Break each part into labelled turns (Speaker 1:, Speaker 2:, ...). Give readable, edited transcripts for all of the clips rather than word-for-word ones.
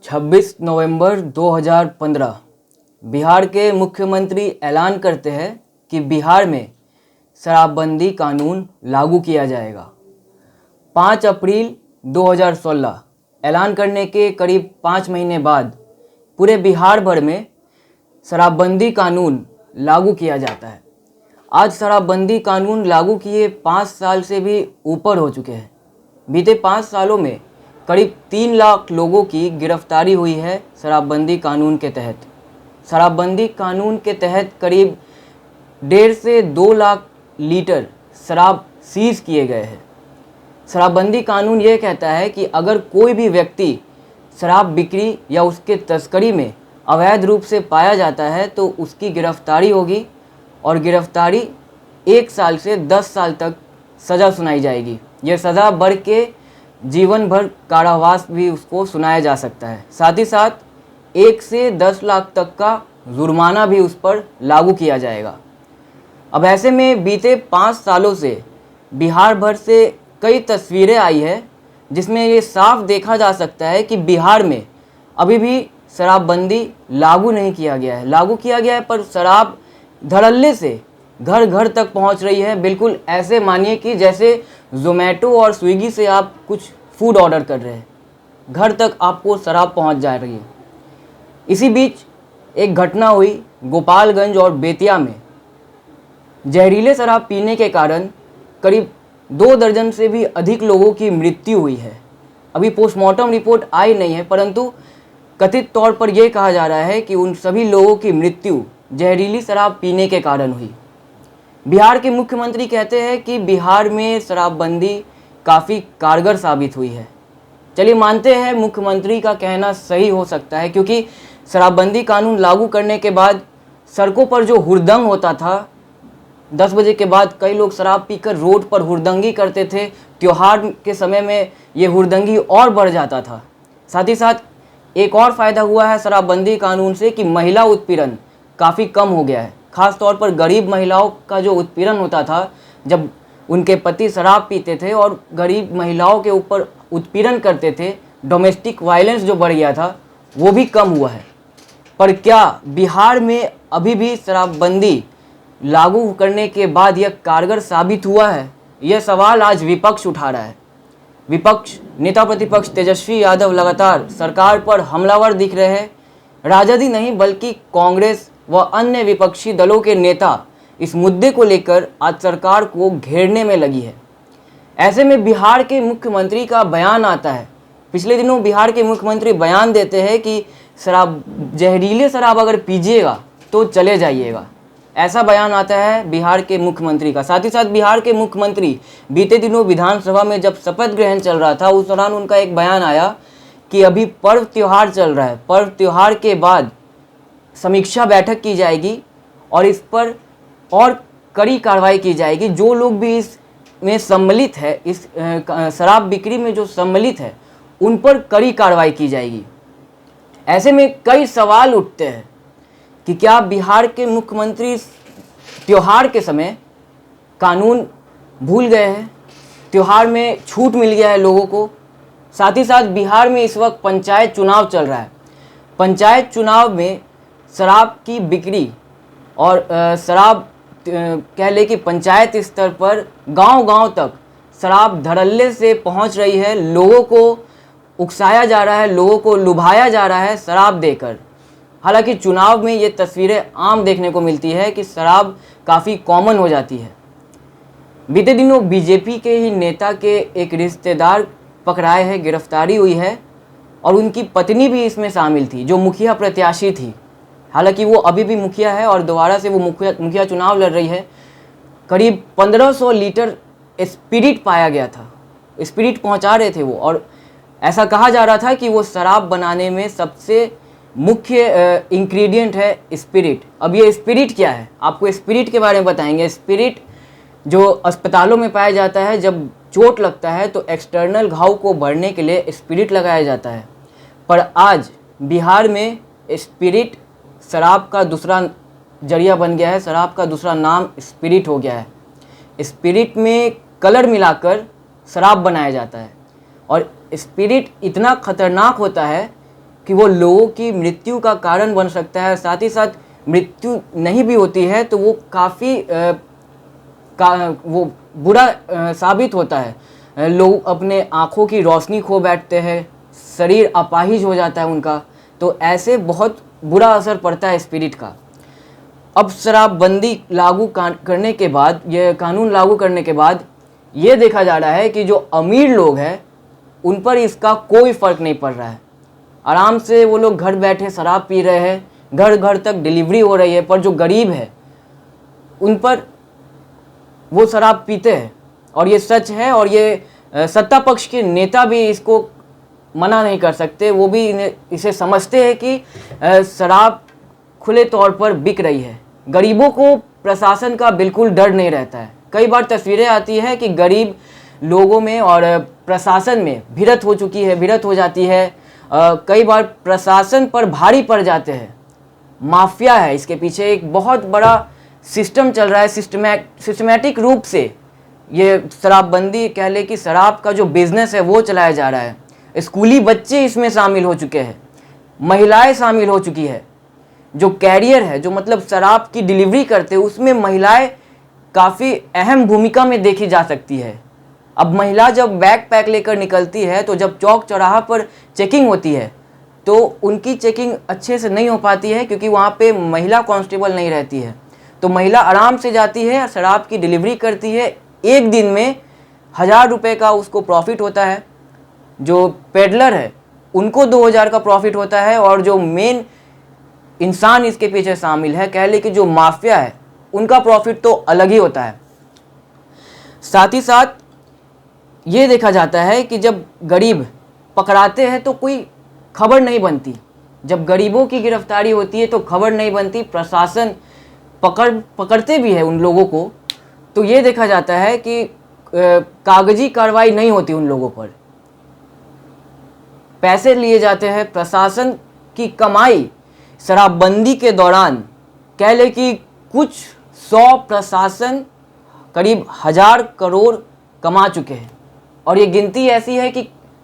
Speaker 1: 26 नवंबर 2015 बिहार के मुख्यमंत्री ऐलान करते हैं कि बिहार में शराबबंदी कानून लागू किया जाएगा। 5 अप्रैल 2016 ऐलान करने के करीब 5 महीने बाद पूरे बिहार भर में शराबबंदी कानून लागू किया जाता है। आज शराबबंदी कानून लागू किए 5 साल से भी ऊपर हो चुके हैं। बीते 5 सालों में करीब 3 लाख लोगों की गिरफ्तारी हुई है शराबबंदी कानून के तहत। शराबबंदी कानून के तहत करीब 1.5 से 2 लाख लीटर शराब सीज किए गए हैं। शराबबंदी कानून ये कहता है कि अगर कोई भी व्यक्ति शराब बिक्री या उसके तस्करी में अवैध रूप से पाया जाता है तो उसकी गिरफ्तारी होगी और गिरफ्तारी 1 साल से 10 साल तक सज़ा सुनाई जाएगी। यह सज़ा बढ़ के जीवन भर कारावास भी उसको सुनाया जा सकता है। साथ ही साथ 1 से 10 लाख तक का जुर्माना भी उस पर लागू किया जाएगा। अब ऐसे में बीते 5 सालों से बिहार भर से कई तस्वीरें आई है जिसमें ये साफ देखा जा सकता है कि बिहार में अभी भी शराबबंदी लागू नहीं किया गया है। लागू किया गया है पर शराब धड़ल्ले से घर घर तक पहुंच रही है। बिल्कुल ऐसे मानिए कि जैसे ज़ोमैटो और स्विगी से आप कुछ फूड ऑर्डर कर रहे हैं, घर तक आपको शराब पहुंच जा रही है। इसी बीच एक घटना हुई गोपालगंज और बेतिया में। जहरीले शराब पीने के कारण करीब 2 दर्जन से भी अधिक लोगों की मृत्यु हुई है। अभी पोस्टमार्टम रिपोर्ट आई नहीं है, परंतु कथित तौर पर यह कहा जा रहा है कि उन सभी लोगों की मृत्यु जहरीली शराब पीने के कारण हुई। बिहार के मुख्यमंत्री कहते हैं कि बिहार में शराबबंदी काफ़ी कारगर साबित हुई है। चलिए मानते हैं मुख्यमंत्री का कहना सही हो सकता है, क्योंकि शराबबंदी कानून लागू करने के बाद सड़कों पर जो हुड़दंग होता था, 10 बजे के बाद कई लोग शराब पीकर रोड पर हुड़दंगी करते थे। त्योहार के समय में ये हुड़दंगी और बढ़ जाता था। साथ ही साथ एक और फ़ायदा हुआ है शराबबंदी कानून से कि महिला उत्पीड़न काफ़ी कम हो गया है। ख़ास तौर पर गरीब महिलाओं का जो उत्पीड़न होता था, जब उनके पति शराब पीते थे और गरीब महिलाओं के ऊपर उत्पीड़न करते थे, डोमेस्टिक वायलेंस जो बढ़ गया था, वो भी कम हुआ है। पर क्या बिहार में अभी भी शराबबंदी लागू करने के बाद यह कारगर साबित हुआ है? यह सवाल आज विपक्ष उठा रहा है। विपक्ष नेता प्रतिपक्ष तेजस्वी यादव लगातार सरकार पर हमलावर दिख रहे हैं। राजद ही नहीं बल्कि कांग्रेस व अन्य विपक्षी दलों के नेता इस मुद्दे को लेकर आज सरकार को घेरने में लगी है। ऐसे में बिहार के मुख्यमंत्री का बयान आता है। पिछले दिनों बिहार के मुख्यमंत्री बयान देते हैं कि जहरीले शराब अगर पीजिएगा तो चले जाइएगा। ऐसा बयान आता है बिहार के मुख्यमंत्री का। साथ ही साथ बिहार के मुख्यमंत्री बीते दिनों विधानसभा में जब शपथ ग्रहण चल रहा था, उस दौरान उनका एक बयान आया कि अभी पर्व त्यौहार चल रहा है, पर्व त्यौहार के बाद समीक्षा बैठक की जाएगी और इस पर और कड़ी कार्रवाई की जाएगी। जो लोग भी इसमें सम्मिलित है, इस शराब बिक्री में जो सम्मिलित है, उन पर कड़ी कार्रवाई की जाएगी। ऐसे में कई सवाल उठते हैं कि क्या बिहार के मुख्यमंत्री त्योहार के समय कानून भूल गए हैं, त्योहार में छूट मिल गया है लोगों को। साथ ही साथ बिहार में इस वक्त पंचायत चुनाव चल रहा है। पंचायत चुनाव में शराब की बिक्री और शराब कह ले कि पंचायत स्तर पर गांव-गांव तक शराब धड़ल्ले से पहुंच रही है। लोगों को उकसाया जा रहा है, लोगों को लुभाया जा रहा है शराब देकर। हालांकि चुनाव में ये तस्वीरें आम देखने को मिलती है कि शराब काफ़ी कॉमन हो जाती है। बीते दिनों बीजेपी के ही नेता के एक रिश्तेदार पकड़ाए हैं, गिरफ्तारी हुई है और उनकी पत्नी भी इसमें शामिल थी, जो मुखिया प्रत्याशी थी। हालांकि वो अभी भी मुखिया है और दोबारा से वो मुखिया चुनाव लड़ रही है। करीब 1500 लीटर स्पिरिट पाया गया था, स्पिरिट पहुंचा रहे थे वो, और ऐसा कहा जा रहा था कि वो शराब बनाने में सबसे मुख्य इंग्रेडिएंट है स्पिरिट। अब ये स्पिरिट क्या है, आपको स्पिरिट के बारे में बताएंगे। स्पिरिट जो अस्पतालों में पाया जाता है, जब चोट लगता है तो एक्सटर्नल घाव को भरने के लिए स्पिरिट लगाया जाता है। पर आज बिहार में स्पिरिट शराब का दूसरा जरिया बन गया है, शराब का दूसरा नाम स्पिरिट हो गया है। स्पिरिट में कलर मिलाकर शराब बनाया जाता है और स्पिरिट इतना खतरनाक होता है कि वो लोगों की मृत्यु का कारण बन सकता है। साथ ही साथ मृत्यु नहीं भी होती है तो वो काफ़ी वो बुरा साबित होता है। लोग अपने आँखों की रोशनी खो बैठते हैं, शरीर अपाहिज हो जाता है उनका, तो ऐसे बहुत बुरा असर पड़ता है स्पिरिट का। अब शराबबंदी लागू करने के बाद, ये कानून लागू करने के बाद ये देखा जा रहा है कि जो अमीर लोग हैं उन पर इसका कोई फ़र्क नहीं पड़ रहा है। आराम से वो लोग घर बैठे शराब पी रहे हैं, घर घर तक डिलीवरी हो रही है, पर जो गरीब है उन पर वो शराब पीते हैं। और ये सच है, और ये सत्ता पक्ष के नेता भी इसको मना नहीं कर सकते। वो भी इसे समझते हैं कि शराब खुले तौर पर बिक रही है। गरीबों को प्रशासन का बिल्कुल डर नहीं रहता है। कई बार तस्वीरें आती है कि गरीब लोगों में और प्रशासन में भिड़ंत हो जाती है। कई बार प्रशासन पर भारी पड़ जाते हैं। माफिया है इसके पीछे, एक बहुत बड़ा सिस्टम चल रहा है। सिस्टमैटिक रूप से ये शराबबंदी, कह ले कि शराब का जो बिजनेस है वो चलाया जा रहा है। स्कूली बच्चे इसमें शामिल हो चुके हैं, महिलाएं शामिल हो चुकी है। जो कैरियर है, जो मतलब शराब की डिलीवरी करते हैं, उसमें महिलाएं काफ़ी अहम भूमिका में देखी जा सकती है। अब महिला जब बैग पैक लेकर निकलती है तो जब चौक चौराहा पर चेकिंग होती है तो उनकी चेकिंग अच्छे से नहीं हो पाती है, क्योंकि वहाँ पे महिला कांस्टेबल नहीं रहती है। तो महिला आराम से जाती है, शराब की डिलीवरी करती है। एक दिन में 1000 रुपये का उसको प्रॉफिट होता है। जो पेडलर है उनको 2000 का प्रॉफिट होता है। और जो मेन इंसान इसके पीछे शामिल है, कह ले कि जो माफिया है, उनका प्रॉफिट तो अलग ही होता है। साथ ही साथ ये देखा जाता है कि जब गरीब पकड़ाते हैं तो कोई खबर नहीं बनती। जब गरीबों की गिरफ्तारी होती है तो खबर नहीं बनती। प्रशासन पकड़ते भी है उन लोगों को तो ये देखा जाता है कि कागजी कार्रवाई नहीं होती उन लोगों पर, पैसे लिए जाते हैं। प्रशासन की कमाई शराबबंदी के दौरान, कह ले कि कुछ 100 प्रशासन करीब 1000 करोड़ कमा चुके हैं। और ये गिनती ऐसी है कि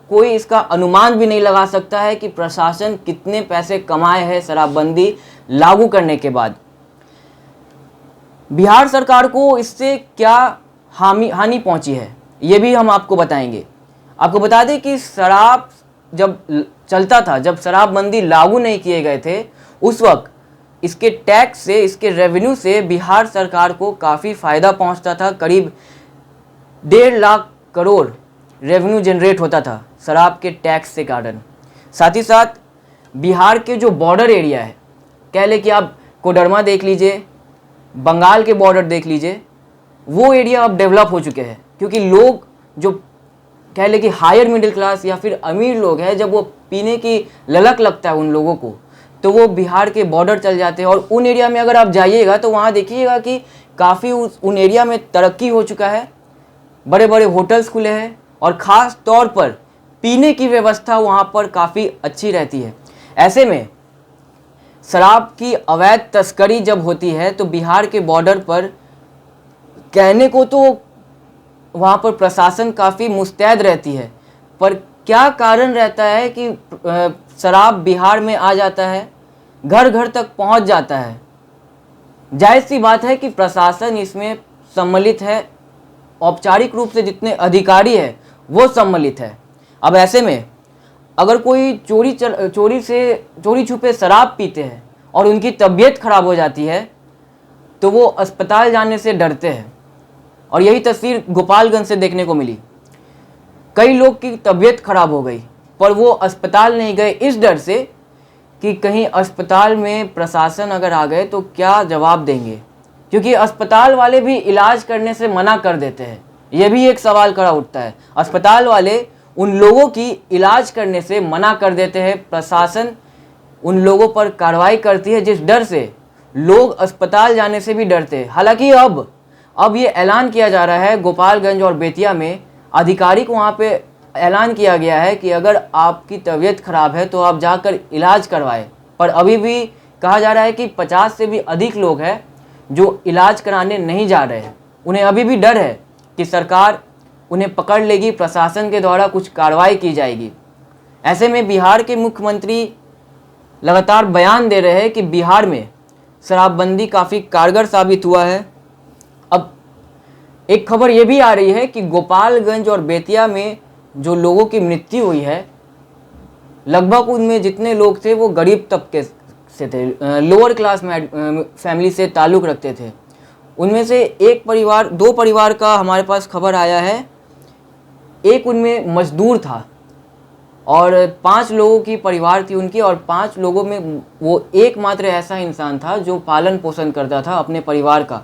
Speaker 1: कोई इसका अनुमान भी नहीं लगा सकता है कि प्रशासन कितने पैसे कमाए हैं शराबबंदी लागू करने के बाद। बिहार सरकार को इससे क्या हानि पहुंची है, ये भी हम आपको बताएंगे। आपको बता दें कि शराब जब चलता था, जब शराबबंदी लागू नहीं किए गए थे, उस वक्त इसके टैक्स से, इसके रेवेन्यू से बिहार सरकार को काफ़ी फ़ायदा पहुंचता था। करीब 1.5 लाख करोड़ रेवेन्यू जनरेट होता था शराब के टैक्स के कारण। साथ ही साथ बिहार के जो बॉर्डर एरिया है, कह ले कि आप कोडरमा देख लीजिए, बंगाल के बॉर्डर देख लीजिए, वो एरिया अब डेवलप हो चुके हैं। क्योंकि लोग जो कह ले कि हायर मिडिल क्लास या फिर अमीर लोग हैं, जब वो पीने की ललक लगता है उन लोगों को, तो वो बिहार के बॉर्डर चल जाते हैं। और उन एरिया में अगर आप जाइएगा तो वहाँ देखिएगा कि काफ़ी उन एरिया में तरक्की हो चुका है। बड़े बड़े होटल्स खुले हैं और ख़ास तौर पर पीने की व्यवस्था वहाँ पर काफ़ी अच्छी रहती है। ऐसे में शराब की अवैध तस्करी जब होती है तो बिहार के बॉर्डर पर कहने को तो वहाँ पर प्रशासन काफ़ी मुस्तैद रहती है, पर क्या कारण रहता है कि शराब बिहार में आ जाता है, घर घर तक पहुँच जाता है। जायज़ सी बात है कि प्रशासन इसमें सम्मिलित है, औपचारिक रूप से जितने अधिकारी है वो सम्मिलित है। अब ऐसे में अगर कोई चोरी छुपे शराब पीते हैं और उनकी तबीयत खराब हो जाती है तो वो अस्पताल जाने से डरते हैं। और यही तस्वीर गोपालगंज से देखने को मिली। कई लोग की तबीयत खराब हो गई पर वो अस्पताल नहीं गए, इस डर से कि कहीं अस्पताल में प्रशासन अगर आ गए तो क्या जवाब देंगे, क्योंकि अस्पताल वाले भी इलाज करने से मना कर देते हैं। ये भी एक सवाल खड़ा उठता है, अस्पताल वाले उन लोगों की इलाज करने से मना कर देते हैं। प्रशासन उन लोगों पर कार्रवाई करती है जिस डर से लोग अस्पताल जाने से भी डरते हैं। हालांकि अब ये ऐलान किया जा रहा है, गोपालगंज और बेतिया में आधिकारिक वहाँ पे ऐलान किया गया है कि अगर आपकी तबीयत खराब है तो आप जाकर इलाज करवाएं। पर अभी भी कहा जा रहा है कि 50 से भी अधिक लोग हैं जो इलाज कराने नहीं जा रहे हैं। उन्हें अभी भी डर है कि सरकार उन्हें पकड़ लेगी, प्रशासन के द्वारा कुछ कार्रवाई की जाएगी। ऐसे में बिहार के मुख्यमंत्री लगातार बयान दे रहे हैं कि बिहार में शराबबंदी काफ़ी कारगर साबित हुआ है। अब एक खबर ये भी आ रही है कि गोपालगंज और बेतिया में जो लोगों की मृत्यु हुई है, लगभग उनमें जितने लोग थे वो गरीब तबके से थे, लोअर क्लास में फैमिली से ताल्लुक़ रखते थे। उनमें से दो परिवार का हमारे पास खबर आया है। एक उनमें मजदूर था और 5 लोगों की परिवार थी उनकी, और 5 लोगों में वो एकमात्र ऐसा इंसान था जो पालन पोषण करता था अपने परिवार का।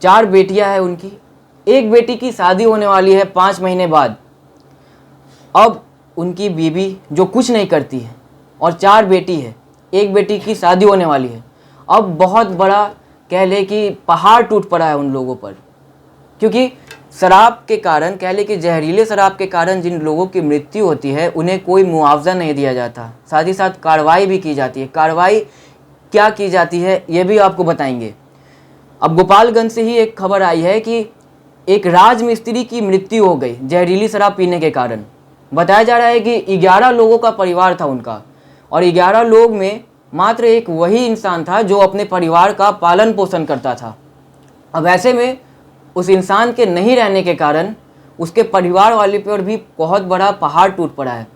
Speaker 1: 4 बेटियां हैं उनकी, एक बेटी की शादी होने वाली है 5 महीने बाद। अब उनकी बीवी जो कुछ नहीं करती है और 4 बेटी है, एक बेटी की शादी होने वाली है। अब बहुत बड़ा कह ले कि पहाड़ टूट पड़ा है उन लोगों पर, क्योंकि शराब के कारण, कह ले कि जहरीले शराब के कारण जिन लोगों की मृत्यु होती है उन्हें कोई मुआवजा नहीं दिया जाता। साथ ही साथ कार्रवाई भी की जाती है। कार्रवाई क्या की जाती है ये भी आपको बताएंगे। अब गोपालगंज से ही एक खबर आई है कि एक राजमिस्त्री की मृत्यु हो गई जहरीली शराब पीने के कारण। बताया जा रहा है कि 11 लोगों का परिवार था उनका, और 11 लोग में मात्र एक वही इंसान था जो अपने परिवार का पालन पोषण करता था। अब ऐसे में उस इंसान के नहीं रहने के कारण उसके परिवार वाले पर भी बहुत बड़ा पहाड़ टूट पड़ा है।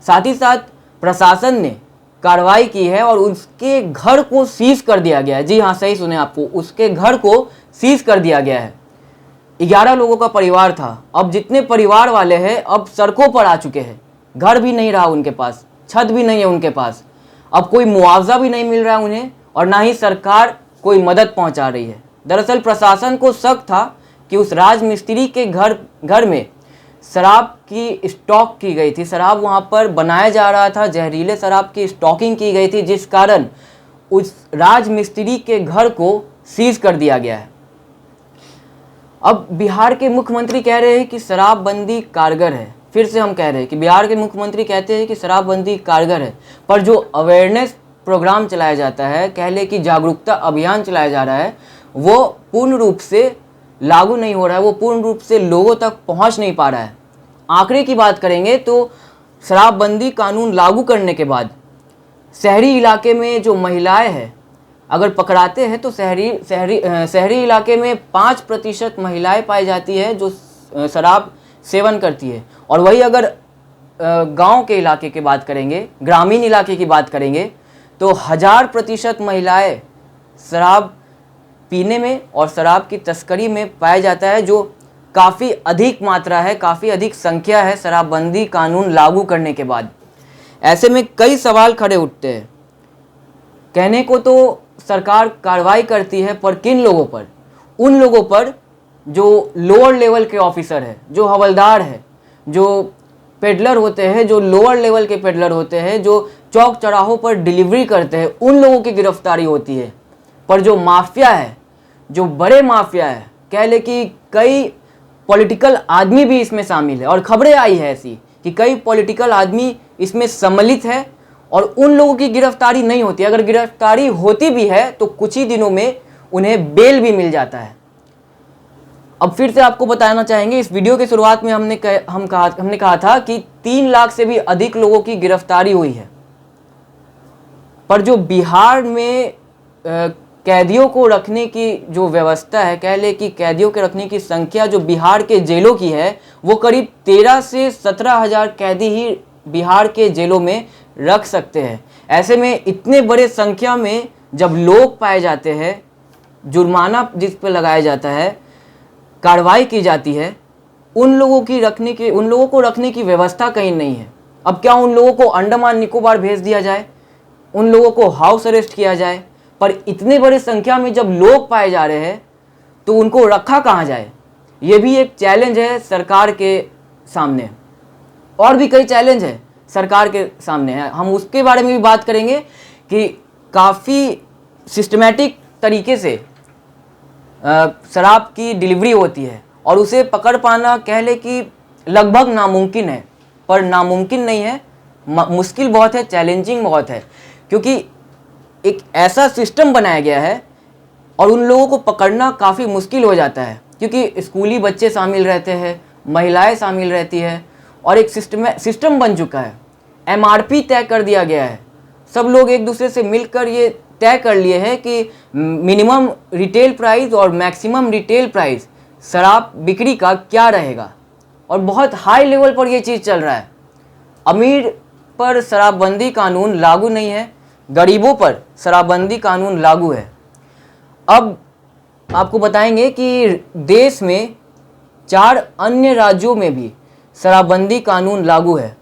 Speaker 1: साथ ही साथ प्रशासन ने कार्रवाई की है और उसके घर को सीज कर दिया गया है। जी हाँ, सही सुने आपको, उसके घर को सीज कर दिया गया है। 11 लोगों का परिवार था। अब जितने परिवार वाले हैं अब सड़कों पर आ चुके हैं। घर भी नहीं रहा उनके पास, छत भी नहीं है उनके पास। अब कोई मुआवजा भी नहीं मिल रहा है उन्हें, और ना ही सरकार कोई मदद पहुंचा रही है। दरअसल प्रशासन को शक था कि उस राजमिस्त्री के घर में शराब की स्टॉक की गई थी, शराब वहां पर बनाया जा रहा था, जहरीले शराब की स्टॉकिंग की गई थी, जिस कारण उस राजमिस्त्री के घर को सीज कर दिया गया है। अब बिहार के मुख्यमंत्री कह रहे हैं कि शराबबंदी कारगर है। फिर से हम कह रहे हैं कि बिहार के मुख्यमंत्री कहते हैं कि शराबबंदी कारगर है, पर जो अवेयरनेस प्रोग्राम चलाया जाता है, कह ले कि जागरूकता अभियान चलाया जा रहा है, वो पूर्ण रूप से लागू नहीं हो रहा है, वो पूर्ण रूप से लोगों तक पहुंच नहीं पा रहा है। आंकड़े की बात करेंगे तो शराबबंदी कानून लागू करने के बाद शहरी इलाके में जो महिलाएं हैं, अगर पकड़ाते हैं तो शहरी इलाके में 5% महिलाएं पाई जाती है जो शराब सेवन करती है। और वही अगर गांव के इलाके की बात करेंगे, ग्रामीण इलाके की बात करेंगे, तो 1000% महिलाएं शराब पीने में और शराब की तस्करी में पाया जाता है, जो काफ़ी अधिक मात्रा है, काफ़ी अधिक संख्या है शराबबंदी कानून लागू करने के बाद। ऐसे में कई सवाल खड़े उठते हैं। कहने को तो सरकार कार्रवाई करती है, पर किन लोगों पर? उन लोगों पर जो लोअर लेवल के ऑफिसर है, जो हवलदार है, जो पेडलर होते हैं, जो लोअर लेवल के पेडलर होते हैं, जो चौक चौराहों पर डिलीवरी करते हैं, उन लोगों की गिरफ्तारी होती है। पर जो माफिया है, जो बड़े माफिया है, कह ले कि कई पॉलिटिकल आदमी भी इसमें शामिल है, और खबरें आई है ऐसी कि कई पॉलिटिकल आदमी इसमें सम्मिलित है, और उन लोगों की गिरफ्तारी नहीं होती। अगर गिरफ्तारी होती भी है तो कुछ ही दिनों में उन्हें बेल भी मिल जाता है। अब फिर से आपको बताना चाहेंगे, इस वीडियो की शुरुआत में हमने कहा था कि 3 लाख से भी अधिक लोगों की गिरफ्तारी हुई है। पर जो बिहार में कैदियों को रखने की जो व्यवस्था है, कह ले कि कैदियों के रखने की संख्या जो बिहार के जेलों की है, वो करीब 13 से 17 हज़ार कैदी ही बिहार के जेलों में रख सकते हैं। ऐसे में इतने बड़े संख्या में जब लोग पाए जाते हैं, जुर्माना जिस पर लगाया जाता है, कार्रवाई की जाती है, उन लोगों को रखने की व्यवस्था कहीं नहीं है। अब क्या उन लोगों को अंडमान निकोबार भेज दिया जाए, उन लोगों को हाउस अरेस्ट किया जाए? पर इतने बड़ी संख्या में जब लोग पाए जा रहे हैं तो उनको रखा कहाँ जाए? ये भी एक चैलेंज है सरकार के सामने। और भी कई चैलेंज है सरकार के सामने है, हम उसके बारे में भी बात करेंगे कि काफ़ी सिस्टमैटिक तरीके से शराब की डिलीवरी होती है और उसे पकड़ पाना कह ले कि लगभग नामुमकिन है। पर नामुमकिन नहीं है, मुश्किल बहुत है, चैलेंजिंग बहुत है, क्योंकि एक ऐसा सिस्टम बनाया गया है और उन लोगों को पकड़ना काफ़ी मुश्किल हो जाता है, क्योंकि स्कूली बच्चे शामिल रहते हैं, महिलाएं शामिल रहती है, और एक सिस्टम बन चुका है। MRP तय कर दिया गया है सब लोग एक दूसरे से मिलकर ये तय कर लिए हैं कि मिनिमम रिटेल प्राइस और मैक्सिमम रिटेल प्राइस शराब बिक्री का क्या रहेगा, और बहुत हाई लेवल पर ये चीज़ चल रहा है। अमीर पर शराबबंदी कानून लागू नहीं है, गरीबों पर शराबबंदी कानून लागू है। अब आपको बताएंगे कि देश में 4 अन्य राज्यों में भी शराबबंदी कानून लागू है।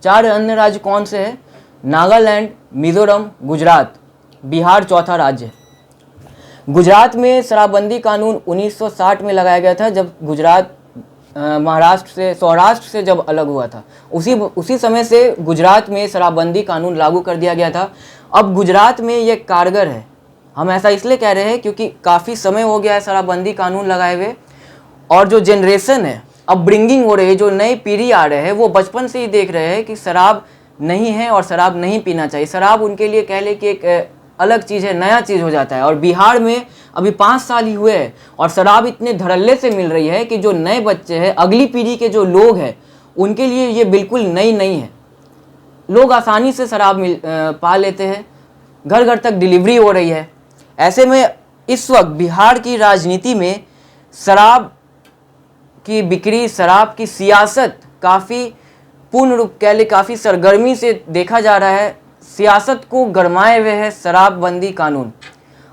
Speaker 1: 4 अन्य राज्य कौन से हैं? नागालैंड, मिजोरम, गुजरात, बिहार चौथा राज्य है। गुजरात में शराबबंदी कानून 1960 में लगाया गया था, जब गुजरात महाराष्ट्र से, सौराष्ट्र से जब अलग हुआ था। उसी समय से गुजरात में शराबबंदी कानून लागू कर दिया गया था। अब गुजरात में ये कारगर है। हम ऐसा इसलिए कह रहे हैं क्योंकि काफ़ी समय हो गया है शराबबंदी कानून लगाए हुए, और जो जनरेशन है अब ब्रिंगिंग हो रही है, जो नई पीढ़ी आ रहे हैं, वो बचपन से ही देख रहे हैं कि शराब नहीं है और शराब नहीं पीना चाहिए। शराब उनके लिए कह ले कि एक अलग चीज़ है, नया चीज़ हो जाता है। और बिहार में अभी 5 साल ही हुए हैं और शराब इतने धड़ल्ले से मिल रही है कि जो नए बच्चे हैं, अगली पीढ़ी के जो लोग हैं, उनके लिए ये बिल्कुल नई नहीं है। लोग आसानी से शराब पा लेते हैं, घर घर तक डिलीवरी हो रही है। ऐसे में इस वक्त बिहार की राजनीति में शराब की बिक्री, शराब की सियासत काफ़ी पूर्ण रूप कह ले काफ़ी सरगर्मी से देखा जा रहा है। सियासत को गरमाए हुए है शराबबंदी कानून।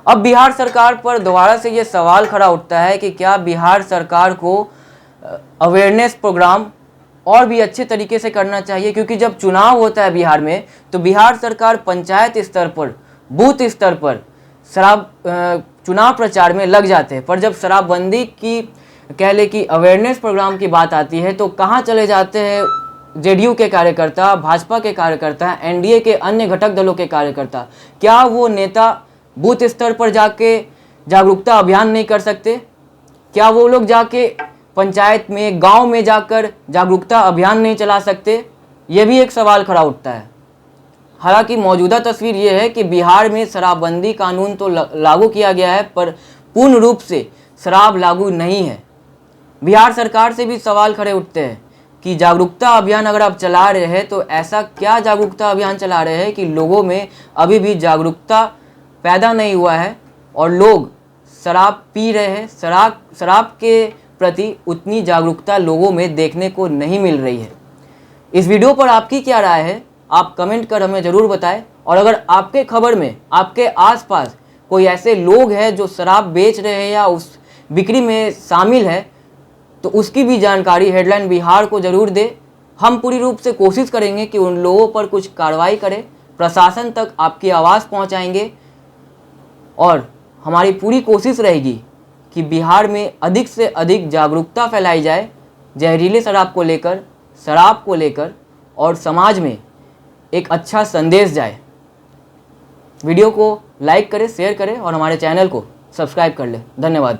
Speaker 1: अब बिहार सरकार पर दोबारा से ये सवाल खड़ा उठता है कि क्या बिहार सरकार को अवेयरनेस प्रोग्राम और भी अच्छे तरीके से करना चाहिए, क्योंकि जब चुनाव होता है बिहार में तो बिहार सरकार पंचायत स्तर पर, बूथ स्तर पर शराब चुनाव प्रचार में लग जाते हैं। पर जब शराबबंदी की कह ले कि अवेयरनेस प्रोग्राम की बात आती है तो कहाँ चले जाते हैं जेडीयू के कार्यकर्ता, भाजपा के कार्यकर्ता, एनडीए के अन्य घटक दलों के कार्यकर्ता? क्या वो नेता बूथ स्तर पर जाके जागरूकता अभियान नहीं कर सकते? क्या वो लोग जाके पंचायत में, गांव में जाकर जागरूकता अभियान नहीं चला सकते? ये भी एक सवाल खड़ा उठता है। हालांकि मौजूदा तस्वीर ये है कि बिहार में शराबबंदी कानून तो लागू किया गया है, पर पूर्ण रूप से शराब लागू नहीं है। बिहार सरकार से भी सवाल खड़े उठते हैं कि जागरूकता अभियान अगर आप चला रहे हैं तो ऐसा क्या जागरूकता अभियान चला रहे हैं कि लोगों में अभी भी जागरूकता पैदा नहीं हुआ है और लोग शराब पी रहे हैं। शराब के प्रति उतनी जागरूकता लोगों में देखने को नहीं मिल रही है। इस वीडियो पर आपकी क्या राय है, आप कमेंट कर हमें ज़रूर बताएं। और अगर आपके खबर में आपके आसपास कोई ऐसे लोग हैं जो शराब बेच रहे हैं या उस बिक्री में शामिल है तो उसकी भी जानकारी हेडलाइन बिहार को ज़रूर दे। हम पूरी रूप से कोशिश करेंगे कि उन लोगों पर कुछ कार्रवाई करें, प्रशासन तक आपकी आवाज़ पहुंचाएंगे और हमारी पूरी कोशिश रहेगी कि बिहार में अधिक से अधिक जागरूकता फैलाई जाए जहरीले शराब को लेकर, शराब को लेकर, और समाज में एक अच्छा संदेश जाए। वीडियो को लाइक करें, शेयर करें और हमारे चैनल को सब्सक्राइब कर लें। धन्यवाद।